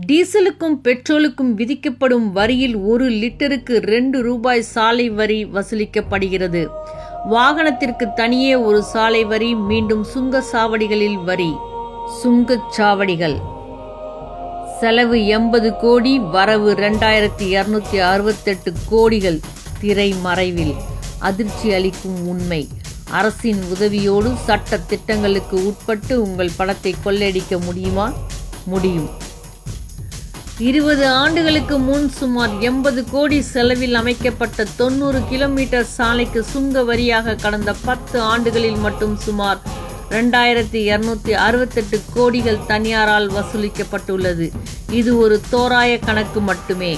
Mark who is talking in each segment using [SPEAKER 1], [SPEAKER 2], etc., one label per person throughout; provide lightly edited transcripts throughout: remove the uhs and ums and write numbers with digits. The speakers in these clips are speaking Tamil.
[SPEAKER 1] டீசலுக்கும் பெட்ரோலுக்கும் விதிக்கப்படும் வரியில் 1 லிட்டருக்கு 2 ரூபாய் சாலை வரி வசூலிக்கப்படுகிறது. வாகனத்திற்கு தனியே ஒரு சாலை வரி. மீண்டும் சுங்கச்சாவடிகளில் வரி. சுங்கச்சாவடிகள் செலவு 80 கோடி, வரவு 2268 கோடிகள். திரைமறைவில் அதிர்ச்சி அளிக்கும் உண்மை. அரசின் உதவியோடு சட்ட திட்டங்களுக்கு உட்பட்டு உங்கள் பணத்தை கொள்ளையடிக்க முடியுமா? முடியும். 20 ஆண்டுகளுக்கு முன் சுமார் 80 கோடி செலவில் அமைக்கப்பட்ட 90 கிலோமீட்டர் சாலைக்கு சுங்க வரியாக கடந்த 10 ஆண்டுகளில் மட்டும் சுமார் 2268 கோடிகள் தனியாரால் வசூலிக்கப்பட்டுள்ளது. இது ஒரு தோராய கணக்கு மட்டுமே.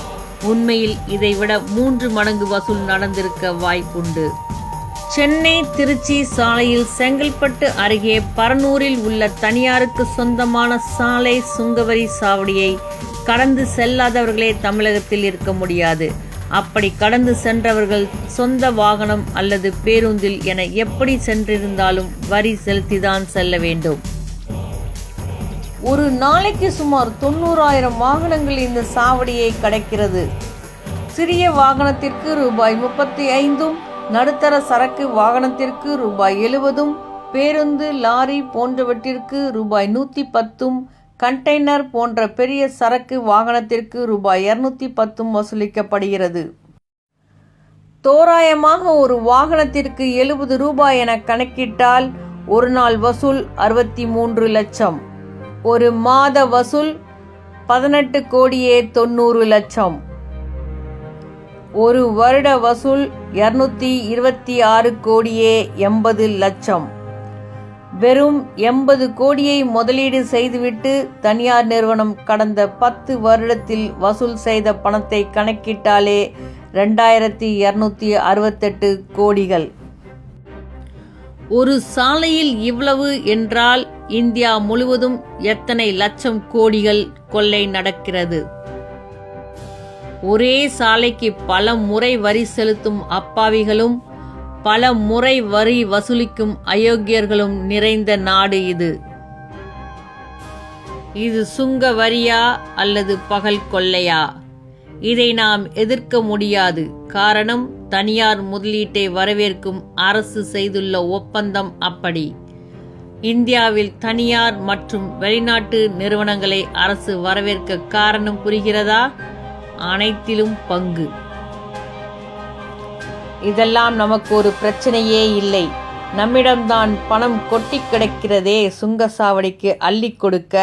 [SPEAKER 1] உண்மையில் இதைவிட 3 மடங்கு வசூல் நடந்திருக்க வாய்ப்புண்டு. சென்னை திருச்சி சாலையில் செங்கல்பட்டு அருகே பரனூரில் உள்ள தனியாருக்கு சொந்தமான சாலை சுங்கவரி சாவடியை கடந்து செல்லாதவர்களே தமிழகத்தில் இருக்க முடியாது. அப்படி கடந்து சென்றவர்கள் சொந்த வாகனம் அல்லது பேருந்தில் என எப்படி சென்றிருந்தாலும் வரி செலுத்திதான் செல்ல வேண்டும். ஒரு நாளைக்கு சுமார் 90,000 வாகனங்கள் இந்த சாவடியை கடக்கிறது. சிறிய வாகனத்திற்கு ரூபாய் 35, நடுத்தர சரக்கு வாகனத்திற்கு ரூபாய் 70, பேருந்து லாரி போன்றவற்றிற்கு ரூபாய் 110, கண்டெய்னர் போன்ற பெரிய சரக்கு வாகனத்திற்கு ரூபாய் 210 வசூலிக்கப்படுகிறது. தோராயமாக ஒரு வாகனத்திற்கு 70 ரூபாய் என கணக்கிட்டால் ஒரு நாள் வசூல் 63 லட்சம். ஒரு மாத வசூல் 18 கோடியே 90 லட்சம். ஒரு வருட வசூல் 226 கோடியே 80 லட்சம். வெறும் 80 கோடியை முதலீடு செய்துவிட்டு தனியார் நிறுவனம் கடந்த 10 வருடத்தில் வசூல் செய்த பணத்தை கணக்கிட்டாலே 2268 கோடிகள். ஒரு சாலையில் இவ்வளவு என்றால் இந்தியா முழுவதும் எத்தனை லட்சம் கோடிகள் கொள்ளை நடக்கிறது? ஒரே சாலைக்கு பல முறை வரி செலுத்தும் அப்பாவிகளும் பல முறை வரி வசூலிக்கும் அயோக்கியர்களும் நிறைந்த நாடு இது. இது சுங்க வரியா அல்லது பகல் கொள்ளையா? இதை நாம் எதிர்க்க முடியாது. காரணம், தனியார் முதலீட்டை வரவேற்கும் அரசு செய்துள்ள ஒப்பந்தம் அப்படி. இந்தியாவில் தனியார் மற்றும் வெளிநாட்டு நிறுவனங்களை அரசு வரவேற்க காரணம் புரிகிறதா? அனைத்திலும் பங்கு. இதெல்லாம் நமக்கு ஒரு பிரச்சனையே இல்லை. நம்மிடம்தான் பணம் கொட்டி கிடக்கிறதே சுங்கச்சாவடிக்கு அள்ளி கொடுக்க.